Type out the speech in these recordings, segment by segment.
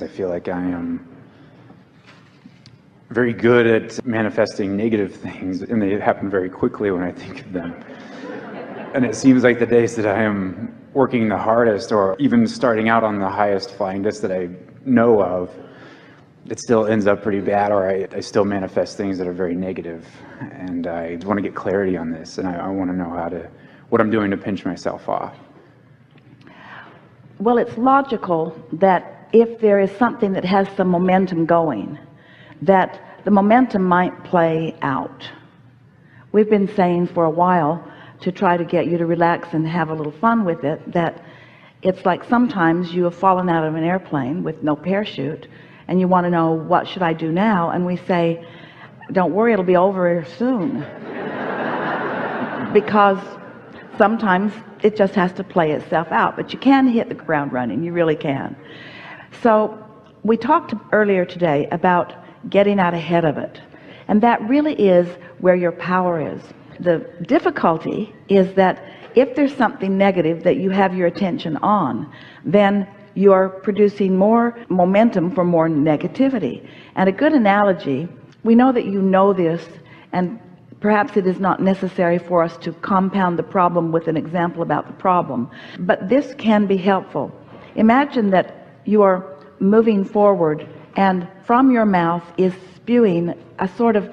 I feel like I am very good at manifesting negative things, and they happen very quickly when I think of them. And it seems like the days that I am working the hardest, or even starting out on the highest flying disc that I know of, it still ends up pretty bad, or I still manifest things that are very negative. And I want to get clarity on this, and I want to know what I'm doing to pinch myself off. Well, it's logical that if there is something that has some momentum going, that the momentum might play out. We've been saying for a while, to try to get you to relax and have a little fun with it, that it's like sometimes you have fallen out of an airplane with no parachute and you want to know, what should I do now? And we say, don't worry, it'll be over soon. Because sometimes it just has to play itself out, but you can hit the ground running, you really can. So we talked earlier today about getting out ahead of it, and that really is where your power is. The difficulty is that if there's something negative that you have your attention on, then you're producing more momentum for more negativity. And a good analogy, we know that you know this, and perhaps it is not necessary for us to compound the problem with an example about the problem, but this can be helpful. Imagine that you are moving forward, and from your mouth is spewing a sort of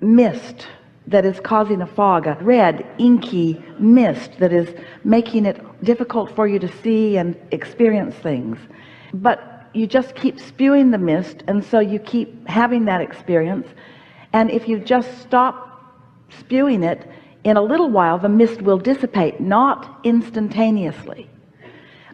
mist that is causing a fog, a red inky mist that is making it difficult for you to see and experience things. But you just keep spewing the mist, and so you keep having that experience. And if you just stop spewing it, in a little while the mist will dissipate, not instantaneously.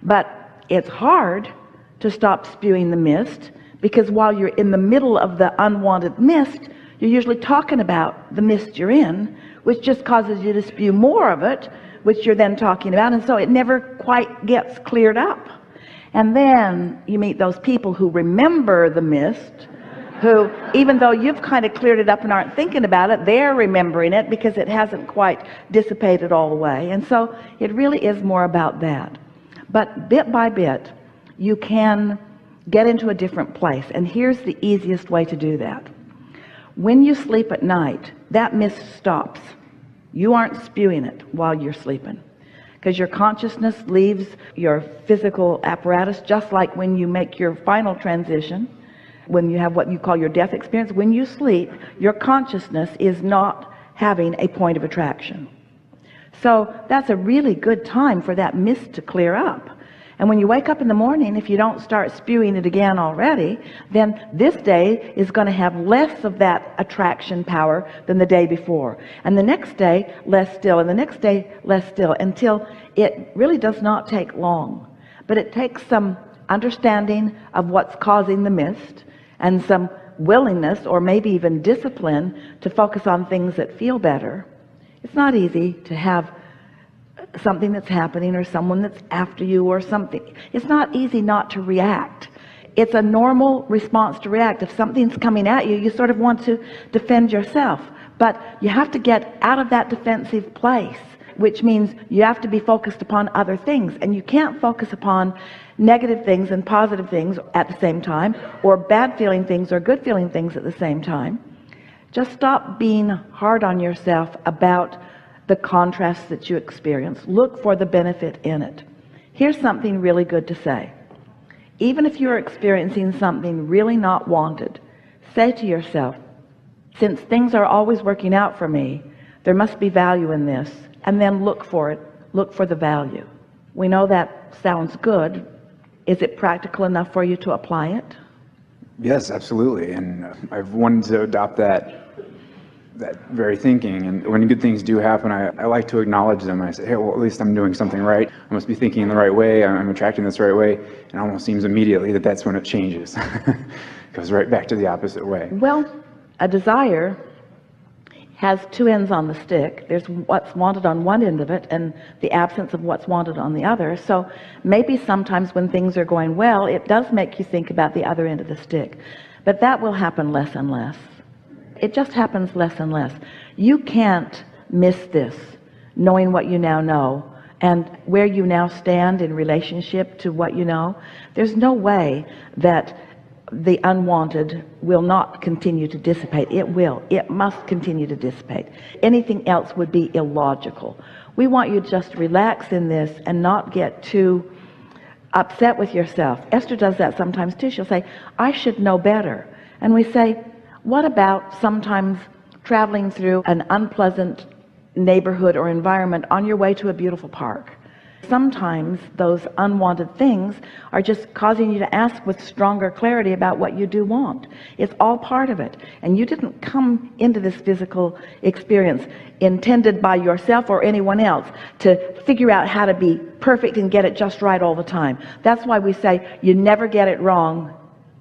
But it's hard to stop spewing the mist, because while you're in the middle of the unwanted mist, you're usually talking about the mist you're in, which just causes you to spew more of it, which you're then talking about, and so it never quite gets cleared up. And then you meet those people who remember the mist, who, even though you've kind of cleared it up and aren't thinking about it, they're remembering it because it hasn't quite dissipated all the way. And so it really is more about that. But bit by bit, you can get into a different place, and here's the easiest way to do that. When you sleep at night, that mist stops. You aren't spewing it while you're sleeping, because your consciousness leaves your physical apparatus, just like when you make your final transition, when you have what you call your death experience. When you sleep, your consciousness is not having a point of attraction. So that's a really good time for that mist to clear up. And when you wake up in the morning, if you don't start spewing it again already, then this day is going to have less of that attraction power than the day before. And the next day, less still, and the next day, less still, until it really does not take long. But it takes some understanding of what's causing the mist, and some willingness, or maybe even discipline, to focus on things that feel better. It's not easy to have something that's happening, or someone that's after you, or something. It's not easy not to react. It's a normal response to react. If something's coming at you, you sort of want to defend yourself, but you have to get out of that defensive place, which means you have to be focused upon other things, and you can't focus upon negative things and positive things at the same time, or bad feeling things or good feeling things at the same time. Just stop being hard on yourself about the contrasts that you experience. Look for the benefit in it. Here's something really good to say. Even if you're experiencing something really not wanted, say to yourself, since things are always working out for me, there must be value in this. And then look for it. Look for the value. We know that sounds good. Is it practical enough for you to apply it? Yes, absolutely. And I've wanted to adopt that very thinking. And when good things do happen, I like to acknowledge them. I say, hey, well, at least I'm doing something right. I must be thinking in the right way. I'm attracting this right way. And it almost seems immediately that that's when it changes. Goes right back to the opposite way. Well, a desire has two ends on the stick. There's what's wanted on one end of it and the absence of what's wanted on the other. So maybe sometimes when things are going well, it does make you think about the other end of the stick. But that will happen less and less. It just happens less and less. You can't miss this, knowing what you now know, and where you now stand in relationship to what you know, there's no way that the unwanted will not continue to dissipate. It must continue to dissipate. Anything else would be illogical. We want you to just relax in this and not get too upset with yourself. Esther does that sometimes too. She'll say, I should know better. And we say, what about sometimes traveling through an unpleasant neighborhood or environment on your way to a beautiful park? Sometimes those unwanted things are just causing you to ask with stronger clarity about what you do want. It's all part of it. And you didn't come into this physical experience intended by yourself or anyone else to figure out how to be perfect and get it just right all the time. That's why we say you never get it wrong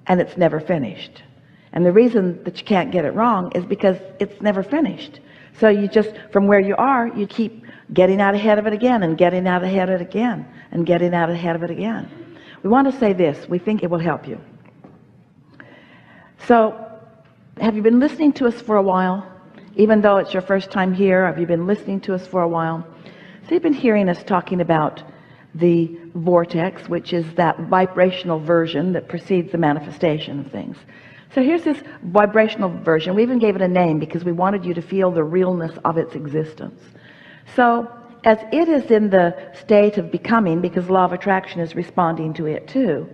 and it's never finished. And the reason that you can't get it wrong is because it's never finished. So you just, from where you are, you keep getting out ahead of it again and getting out ahead of it again and getting out ahead of it again. We want to say this. We think it will help you. So have you been listening to us for a while? Even though it's your first time here, have you been listening to us for a while? So you've been hearing us talking about the vortex, which is that vibrational version that precedes the manifestation of things. So here's this vibrational version. We even gave it a name because we wanted you to feel the realness of its existence. So as it is in the state of becoming, because law of attraction is responding to it too,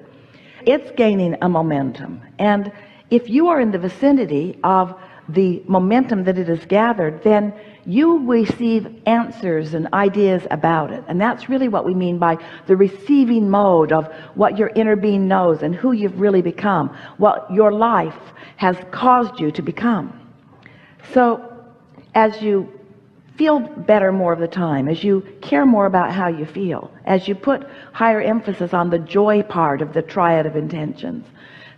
it's gaining a momentum. And if you are in the vicinity of the momentum that it has gathered, then you receive answers and ideas about it. And that's really what we mean by the receiving mode of what your inner being knows and who you've really become, what your life has caused you to become. So as you feel better more of the time, as you care more about how you feel, as you put higher emphasis on the joy part of the triad of intentions,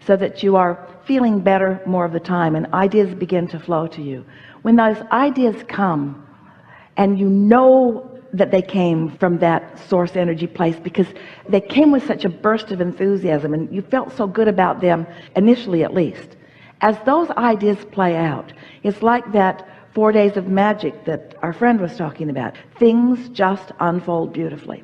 so that you are feeling better more of the time and ideas begin to flow to you. When those ideas come and you know that they came from that source energy place because they came with such a burst of enthusiasm and you felt so good about them initially, at least, as those ideas play out, it's like that 4 days of magic that our friend was talking about. Things just unfold beautifully.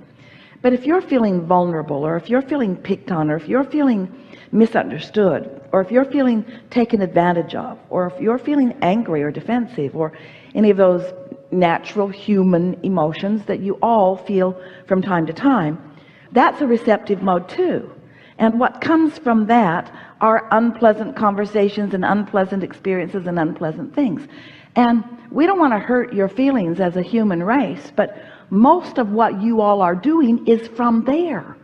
But if you're feeling vulnerable, or if you're feeling picked on, or if you're feeling misunderstood, or if you're feeling taken advantage of, or if you're feeling angry or defensive, or any of those natural human emotions that you all feel from time to time, that's a receptive mode too. And what comes from that are unpleasant conversations and unpleasant experiences and unpleasant things. And we don't want to hurt your feelings as a human race, but most of what you all are doing is from there.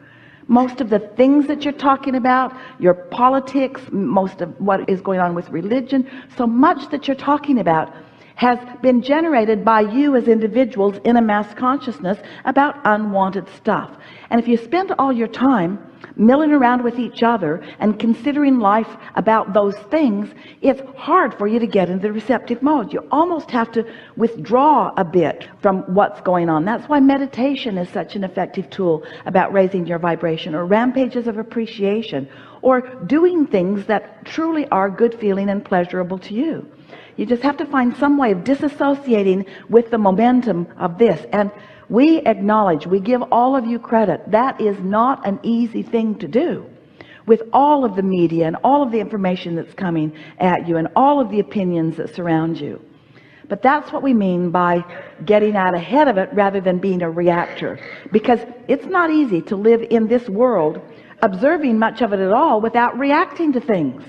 Most of the things that you're talking about, your politics, most of what is going on with religion, so much that you're talking about has been generated by you as individuals in a mass consciousness about unwanted stuff. And if you spend all your time milling around with each other and considering life about those things, it's hard for you to get into the receptive mode. You almost have to withdraw a bit from what's going on. That's why meditation is such an effective tool about raising your vibration, or rampages of appreciation, or doing things that truly are good feeling and pleasurable to you. You just have to find some way of disassociating with the momentum of this. And we acknowledge, we give all of you credit. That is not an easy thing to do with all of the media and all of the information that's coming at you and all of the opinions that surround you. But that's what we mean by getting out ahead of it rather than being a reactor. Because it's not easy to live in this world observing much of it at all without reacting to things.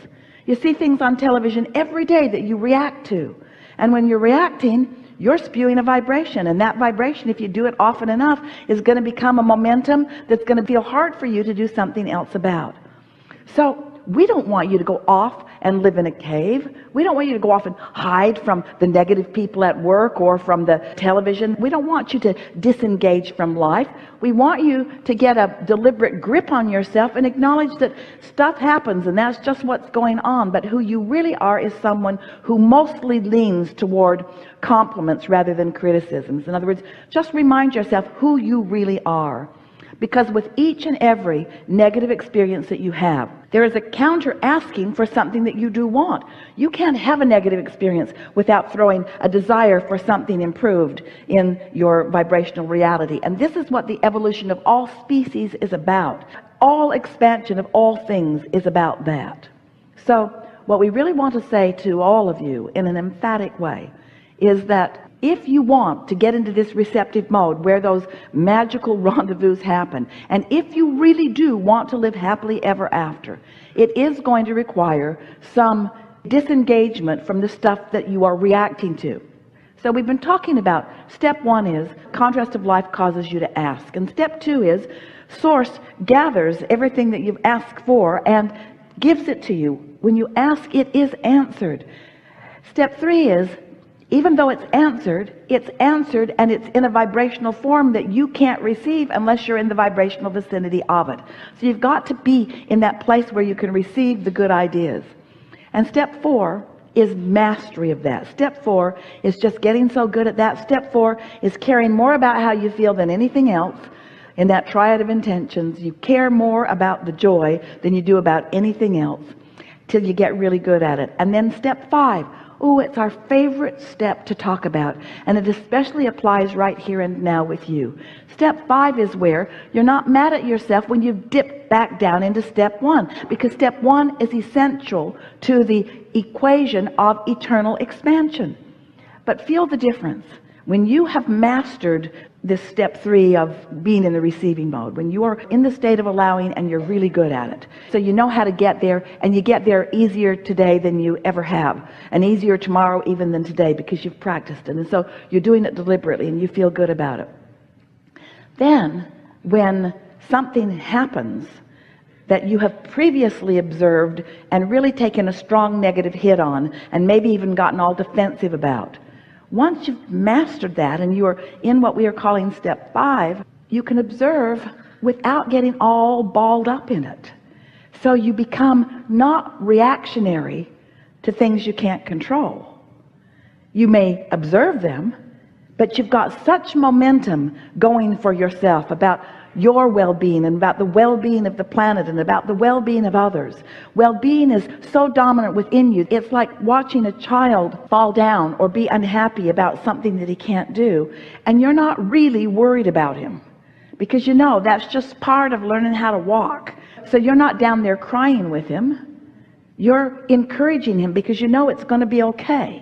You see things on television every day that you react to. And when you're reacting, you're spewing a vibration. And that vibration, if you do it often enough, is going to become a momentum that's going to feel hard for you to do something else about. So we don't want you to go off and live in a cave. We don't want you to go off and hide from the negative people at work or from the television. We don't want you to disengage from life. We want you to get a deliberate grip on yourself and acknowledge that stuff happens and that's just what's going on. But who you really are is someone who mostly leans toward compliments rather than criticisms. In other words, just remind yourself who you really are. Because with each and every negative experience that you have, there is a counter asking for something that you do want. You can't have a negative experience without throwing a desire for something improved in your vibrational reality. And this is what the evolution of all species is about. All expansion of all things is about that. So what we really want to say to all of you in an emphatic way is that if you want to get into this receptive mode where those magical rendezvous happen, and if you really do want to live happily ever after, it is going to require some disengagement from the stuff that you are reacting to. So we've been talking about step 1 is contrast of life causes you to ask, and step 2 is source gathers everything that you've asked for and gives it to you. When you ask, it is answered. Step 3 is, even though it's answered and it's in a vibrational form that you can't receive unless you're in the vibrational vicinity of it. So you've got to be in that place where you can receive the good ideas. And step 4 is mastery of that. Step 4 is just getting so good at that. Step 4 is caring more about how you feel than anything else. In that triad of intentions, you care more about the joy than you do about anything else till you get really good at it. And then step 5, oh, it's our favorite step to talk about, and it especially applies right here and now with you. Step 5 is where you're not mad at yourself when you dip back down into step 1, because step 1 is essential to the equation of eternal expansion. But feel the difference. When you have mastered this step 3 of being in the receiving mode, when you are in the state of allowing and you're really good at it, so you know how to get there, and you get there easier today than you ever have, and easier tomorrow even than today, because you've practiced it, and so you're doing it deliberately and you feel good about it. Then when something happens that you have previously observed and really taken a strong negative hit on, and maybe even gotten all defensive about, once you've mastered that and you are in what we are calling step 5, you can observe without getting all balled up in it. So you become not reactionary to things you can't control. You may observe them, but you've got such momentum going for yourself about your well-being and about the well-being of the planet and about the well-being of others. Well-being is so dominant within you. It's like watching a child fall down or be unhappy about something that he can't do, and you're not really worried about him, because you know that's just part of learning how to walk. So you're not down there crying with him. You're encouraging him because you know it's going to be okay.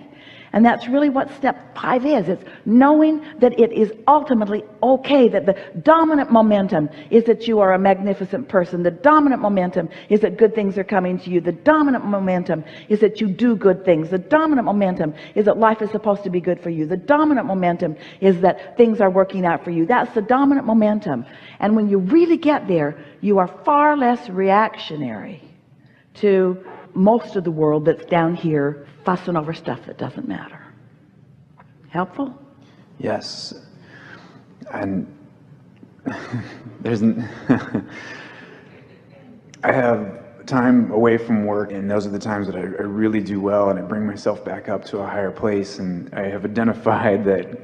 And that's really what step 5 is. It's knowing that it is ultimately okay, that the dominant momentum is that you are a magnificent person. The dominant momentum is that good things are coming to you. The dominant momentum is that you do good things. The dominant momentum is that life is supposed to be good for you. The dominant momentum is that things are working out for you. That's the dominant momentum. And when you really get there, you are far less reactionary to most of the world that's down here fussing over stuff that doesn't matter. Helpful? Yes. And I have time away from work, and those are the times that I really do well, and I bring myself back up to a higher place. And I have identified that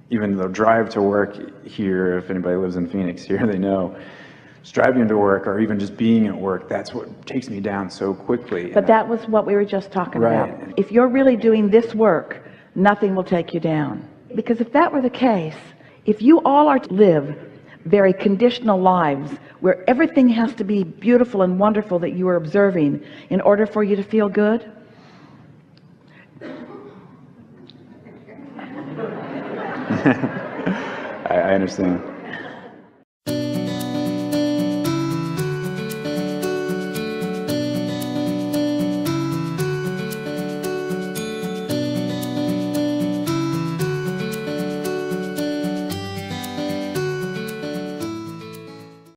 even the drive to work here, if anybody lives in Phoenix here, they know, just driving to work or even just being at work, that's what takes me down so quickly. But that was what we were just talking Right. about. If you're really doing this work, nothing will take you down. Because if that were the case, if you all are to live very conditional lives where everything has to be beautiful and wonderful that you are observing in order for you to feel good, I understand.